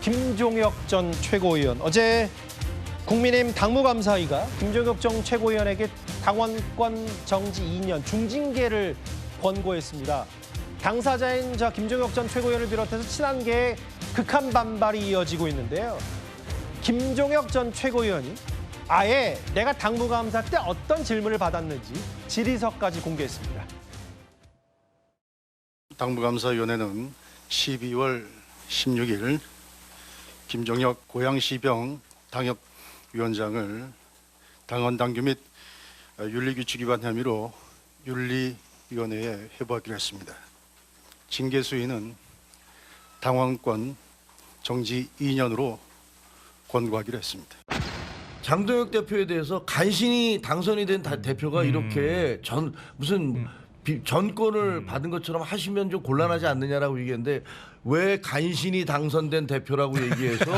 김종혁 전 최고위원. 어제 국민의힘 당무감사위가 김종혁 전 최고위원에게 당원권 정지 2년 중징계를 권고했습니다. 당사자인 김종혁 전 최고위원을 비롯해서 친한계의 극한 반발이 이어지고 있는데요. 김종혁 전 최고위원이 아예 내가 당무감사 때 어떤 질문을 받았는지 질의서까지 공개했습니다. 당무감사위원회는 12월 16일 김종혁 고양시병 당협위원장을 당원 당규 및 윤리규칙 위반 혐의로 윤리위원회에 회부하기로 했습니다. 징계 수위는 당원권 정지 2년으로 권고하기로 했습니다. 장동혁 대표에 대해서 간신히 당선이 된 대표가 이렇게 전권을 받은 것처럼 하시면 좀 곤란하지 않느냐라고 얘기했는데 왜 간신히 당선된 대표라고 얘기해서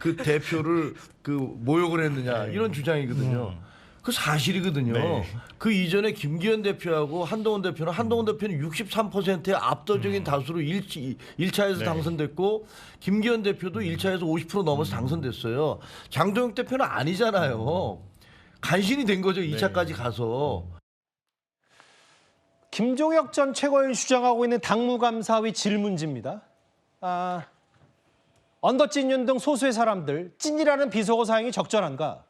그 대표를 모욕을 했느냐 이런 주장이거든요. 그 사실이거든요. 네. 그 이전에 김기현 대표하고 한동훈 대표는 63%의 압도적인 다수로 1차에서 당선됐고 김기현 대표도 1차에서 50% 넘어서 당선됐어요. 장동혁 대표는 아니잖아요. 간신히 된 거죠. 2차까지 가서. 김종혁 전 최고위원이 주장하고 있는 당무감사위 질문지입니다. 언더찐윤 등 소수의 사람들, 찐이라는 비속어 사용이 적절한가?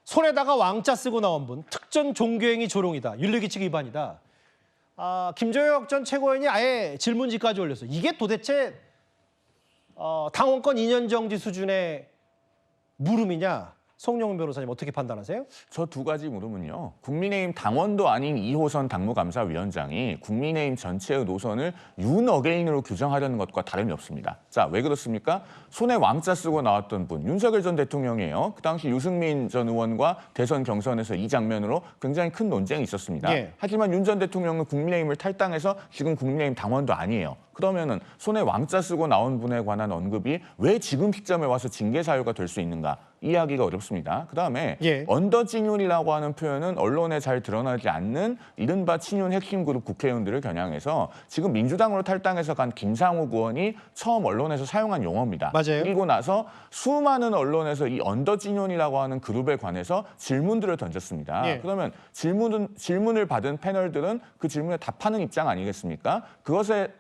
손에다가 왕자 쓰고 나온 분, 특정 종교행위 조롱이다, 윤리규칙 위반이다. 김종혁 전 최고위원이 아예 질문지까지 올렸어요. 이게 도대체 당원권 2년 정지 수준의 물음이냐? 송영훈 변호사님 어떻게 판단하세요? 저 두 가지 물음은요. 국민의힘 당원도 아닌 2호선 당무감사위원장이 국민의힘 전체의 노선을 윤어게인으로 규정하려는 것과 다름이 없습니다. 자, 왜 그렇습니까? 손에 왕자 쓰고 나왔던 분, 윤석열 전 대통령이에요. 그 당시 유승민 전 의원과 대선 경선에서 이 장면으로 굉장히 큰 논쟁이 있었습니다. 예. 하지만 윤 전 대통령은 국민의힘을 탈당해서 지금 국민의힘 당원도 아니에요. 그러면은 손에 왕자 쓰고 나온 분에 관한 언급이 왜 지금 시점에 와서 징계 사유가 될 수 있는가? 이해하기가 어렵습니다. 그다음에 예. 언더찐윤이라고 하는 표현은 언론에 잘 드러나지 않는 이른바 친윤 핵심 그룹 국회의원들을 겨냥해서 지금 민주당으로 탈당해서 간 김상욱 의원이 처음 언론에서 사용한 용어입니다. 맞아요. 그리고 나서 수많은 언론에서 이 언더찐윤이라고 하는 그룹에 관해서 질문들을 던졌습니다. 예. 그러면 질문을 받은 패널들은 그 질문에 답하는 입장 아니겠습니까? 그것에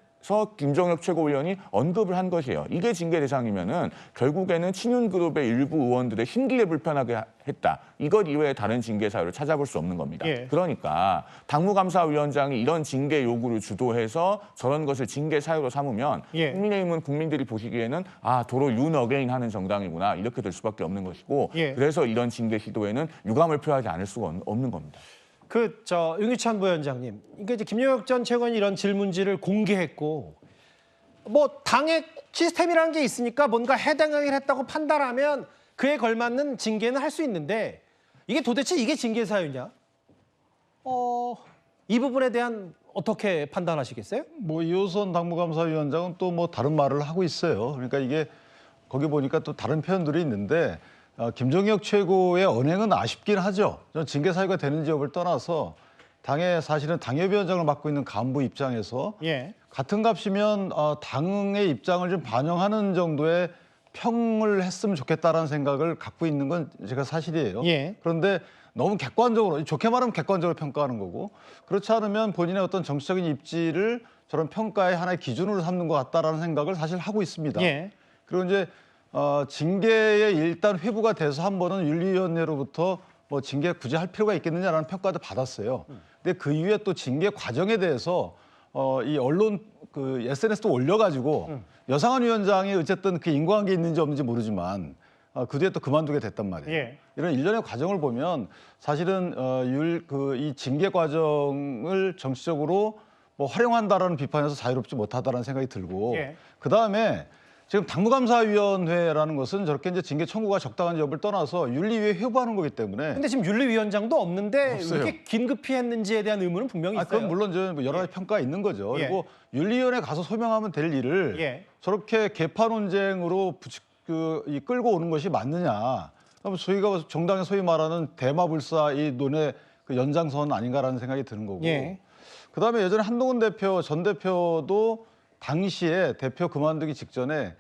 김종혁 최고위원이 언급을 한 것이에요. 이게 징계 대상이면은 결국에는 친윤 그룹의 일부 의원들의 심기를 불편하게 했다. 이것 이외에 다른 징계 사유를 찾아볼 수 없는 겁니다. 예. 그러니까 당무감사위원장이 이런 징계 요구를 주도해서 저런 것을 징계 사유로 삼으면 예. 국민의힘은 국민들이 보시기에는 도로 윤어게인 하는 정당이구나 이렇게 될 수밖에 없는 것이고 예. 그래서 이런 징계 시도에는 유감을 표하지 않을 수가 없는 겁니다. 윤기찬 부위원장님, 이게 이제 김종혁 전 최고위원이 이런 질문지를 공개했고, 뭐 당의 시스템이라는 게 있으니까 뭔가 해당 행위를 했다고 판단하면 그에 걸맞는 징계는 할 수 있는데 이게 도대체 이게 징계 사유냐? 이 부분에 대한 어떻게 판단하시겠어요? 뭐 2호선 당무감사위원장은 또 뭐 다른 말을 하고 있어요. 그러니까 이게 거기 보니까 또 다른 표현들이 있는데 김종혁 최고의 언행은 아쉽긴 하죠. 저는 징계 사유가 되는지 여부를 떠나서 당의 사실은 당협위원장을 맡고 있는 간부 입장에서 예. 같은 값이면 당의 입장을 좀 반영하는 정도의 평을 했으면 좋겠다라는 생각을 갖고 있는 건 제가 사실이에요. 예. 그런데 너무 객관적으로, 좋게 말하면 객관적으로 평가하는 거고 그렇지 않으면 본인의 어떤 정치적인 입지를 저런 평가의 하나의 기준으로 삼는 것 같다라는 생각을 사실 하고 있습니다. 예. 그리고 이제 징계에 일단 회부가 돼서 한 번은 윤리위원회로부터 뭐 징계 굳이 할 필요가 있겠느냐라는 평가도 받았어요. 근데 그 이후에 또 징계 과정에 대해서 이 언론 SNS도 올려가지고 여상한 위원장이 어쨌든 그 인과관계 있는지 없는지 모르지만 그 뒤에 또 그만두게 됐단 말이에요. 예. 이런 일련의 과정을 보면 사실은 이 징계 과정을 정치적으로 뭐 활용한다라는 비판에서 자유롭지 못하다라는 생각이 들고 예. 그 다음에 지금 당무감사위원회라는 것은 저렇게 이제 징계 청구가 적당한지 여부를 떠나서 윤리위에 회부하는 거기 때문에 근데 지금 윤리위원장도 없는데 없어요. 왜 이렇게 긴급히 했는지에 대한 의문은 분명히 있어요. 그건 물론 이제 여러 가지 평가가 있는 거죠. 예. 그리고 윤리위원회 가서 소명하면 될 일을 예. 저렇게 개파 논쟁으로 끌고 오는 것이 맞느냐. 그럼 저희가 정당에 소위 말하는 대마불사 이 논의 연장선 아닌가라는 생각이 드는 거고. 예. 그다음에 예전에 한동훈 전 대표도 당시에 대표 그만두기 직전에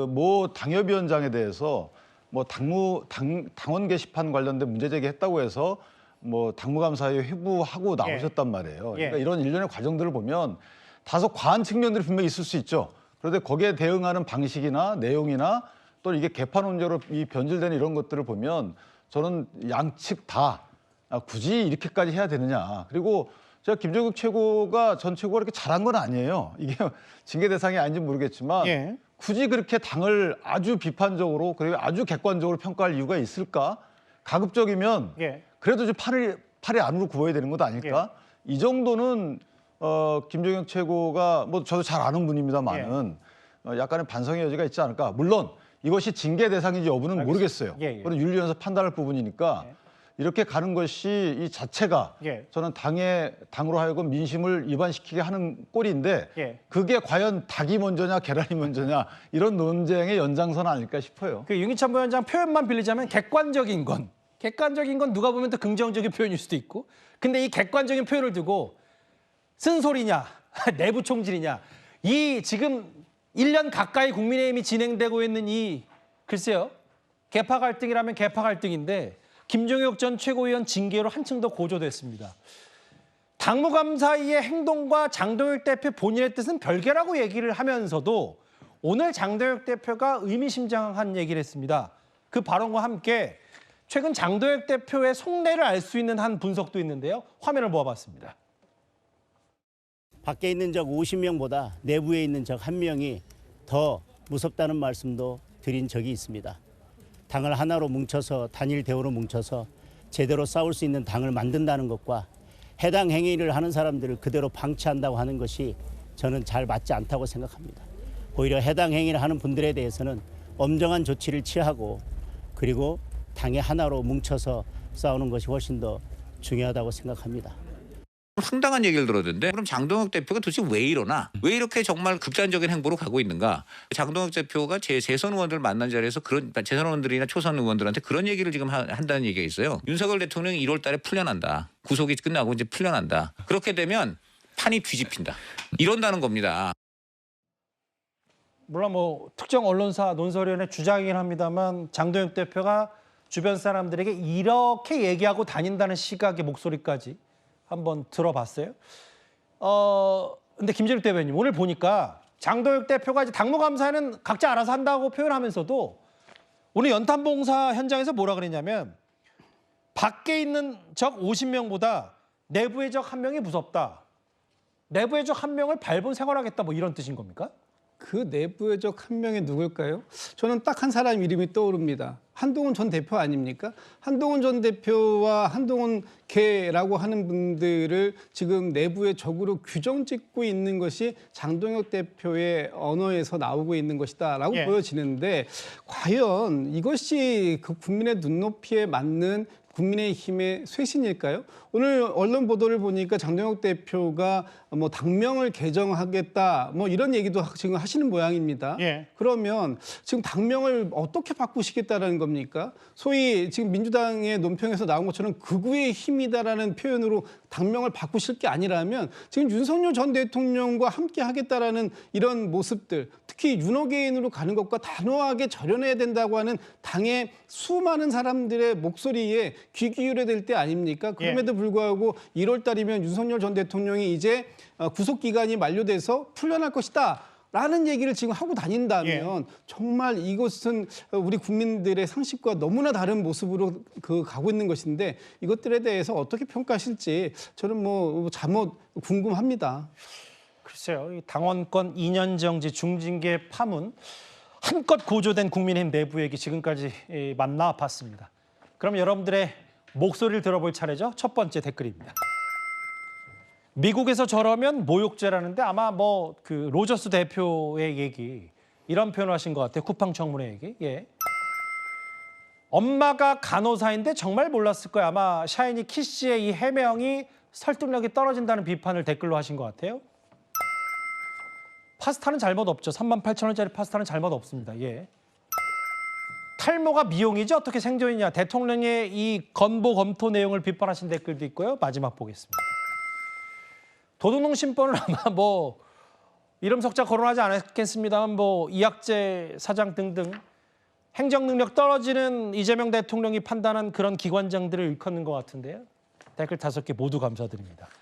모 당협위원장에 대해서 뭐 당원 게시판 관련된 문제 제기했다고 해서 뭐 당무감사에 회부하고 나오셨단 말이에요. 그러니까 이런 일련의 과정들을 보면 다소 과한 측면들이 분명히 있을 수 있죠. 그런데 거기에 대응하는 방식이나 내용이나 또 이게 개판 논제로 이 변질되는 이런 것들을 보면 저는 양측 다 굳이 이렇게까지 해야 되느냐. 그리고 제가 김정국 최고가 전 최고가 이렇게 잘한 건 아니에요. 이게 징계 대상이 아닌지 모르겠지만 굳이 그렇게 당을 아주 비판적으로 그리고 아주 객관적으로 평가할 이유가 있을까? 가급적이면 그래도 좀 팔이 안으로 굽어야 되는 것도 아닐까? 이 정도는 김정혁 최고가 뭐 저도 잘 아는 분입니다만은 약간의 반성의 여지가 있지 않을까? 물론 이것이 징계 대상인지 여부는 모르겠어요. 그건 윤리위원회에서 판단할 부분이니까 이렇게 가는 것이 이 자체가 저는 당으로 하여금 민심을 이반시키게 하는 꼴인데 그게 과연 닭이 먼저냐 계란이 먼저냐 이런 논쟁의 연장선 아닐까 싶어요. 그 윤기찬 부위원장 표현만 빌리자면 객관적인 건 누가 보면 더 긍정적인 표현일 수도 있고 근데 이 객관적인 표현을 두고 쓴소리냐 내부 총질이냐 이 지금 1년 가까이 국민의힘이 진행되고 있는 이 글쎄요 개파 갈등이라면 개파 갈등인데 김종혁 전 최고위원 징계로 한층 더 고조됐습니다. 당무감사위의 행동과 장동혁 대표 본인의 뜻은 별개라고 얘기를 하면서도 오늘 장동혁 대표가 의미심장한 얘기를 했습니다. 그 발언과 함께 최근 장동혁 대표의 속내를 알 수 있는 한 분석도 있는데요. 화면을 모아봤습니다. 밖에 있는 적 50명보다 내부에 있는 적 1명이 더 무섭다는 말씀도 드린 적이 있습니다. 당을 하나로 뭉쳐서 단일 대우로 뭉쳐서 제대로 싸울 수 있는 당을 만든다는 것과 해당 행위를 하는 사람들을 그대로 방치한다고 하는 것이 저는 잘 맞지 않다고 생각합니다. 오히려 해당 행위를 하는 분들에 대해서는 엄정한 조치를 취하고 그리고 당의 하나로 뭉쳐서 싸우는 것이 훨씬 더 중요하다고 생각합니다. 황당한 얘기를 들었는데 그럼 장동혁 대표가 도대체 왜 이러나? 왜 이렇게 정말 극단적인 행보로 가고 있는가? 장동혁 대표가 재선 의원들 만난 자리에서 그런 재선 의원들이나 초선 의원들한테 그런 얘기를 지금 한다는 얘기가 있어요. 윤석열 대통령이 1월 달에 풀려난다. 구속이 끝나고 이제 풀려난다. 그렇게 되면 판이 뒤집힌다. 이런다는 겁니다. 물론 뭐 특정 언론사 논설위원회 주장이긴 합니다만 장동혁 대표가 주변 사람들에게 이렇게 얘기하고 다닌다는 시각의 목소리까지 한번 들어봤어요. 근데 김재욱 대변인 오늘 보니까 장동혁 대표가 이제 당무감사는 각자 알아서 한다고 표현하면서도 오늘 연탄봉사 현장에서 뭐라 그랬냐면 밖에 있는 적 50명보다 내부의 적 1명이 무섭다. 내부의 적 1명을 밟은 생활하겠다 뭐 이런 뜻인 겁니까? 그 내부의 적 1명이 누굴까요? 저는 딱 한 사람 이름이 떠오릅니다. 한동훈 전 대표 아닙니까? 한동훈 전 대표와 한동훈 개라고 하는 분들을 지금 내부의 적으로 규정짓고 있는 것이 장동혁 대표의 언어에서 나오고 있는 것이다라고 보여지는데 과연 이것이 그 국민의 눈높이에 맞는 국민의힘의 쇄신일까요? 오늘 언론 보도를 보니까 장동혁 대표가 뭐 당명을 개정하겠다 뭐 이런 얘기도 지금 하시는 모양입니다. 그러면 지금 당명을 어떻게 바꾸시겠다라는 겁니까? 소위 지금 민주당의 논평에서 나온 것처럼 극우의 힘이다라는 표현으로 당명을 바꾸실 게 아니라면 지금 윤석열 전 대통령과 함께 하겠다라는 이런 모습들 특히 윤호개인으로 가는 것과 단호하게 절연해야 된다고 하는 당의 수많은 사람들의 목소리에 귀 기울여야 될 때 아닙니까? 그럼에도 불구하고 1월 달이면 윤석열 전 대통령이 이제 구속 기간이 만료돼서 풀려날 것이다. 라는 얘기를 지금 하고 다닌다면 정말 이것은 우리 국민들의 상식과 너무나 다른 모습으로 가고 있는 것인데 이것들에 대해서 어떻게 평가하실지 저는 뭐 잠옷 궁금합니다. 글쎄요. 이 당원권 2년 정지 중징계 파문 한껏 고조된 국민의힘 내부 얘기 지금까지 만나봤습니다. 그럼 여러분들의 목소리를 들어볼 차례죠. 첫 번째 댓글입니다. 미국에서 저러면 모욕죄라는데 아마 뭐 그 로저스 대표의 얘기 이런 표현을 하신 것 같아요. 쿠팡 청문회 얘기. 엄마가 간호사인데 정말 몰랐을 거예요. 아마 샤이니 키 씨의 이 해명이 설득력이 떨어진다는 비판을 댓글로 하신 것 같아요. 파스타는 잘못 없죠. 38,000원짜리 파스타는 잘못 없습니다. 탈모가 미용이지 어떻게 생존이냐. 대통령의 이 건보 검토 내용을 비판하신 댓글도 있고요. 마지막 보겠습니다. 도둑놈 심보는 아마 뭐 이름 석자 거론하지 않았겠습니다만 뭐 이학재 사장 등등 행정 능력 떨어지는 이재명 대통령이 판단한 그런 기관장들을 일컫는 것 같은데요. 댓글 5개 모두 감사드립니다.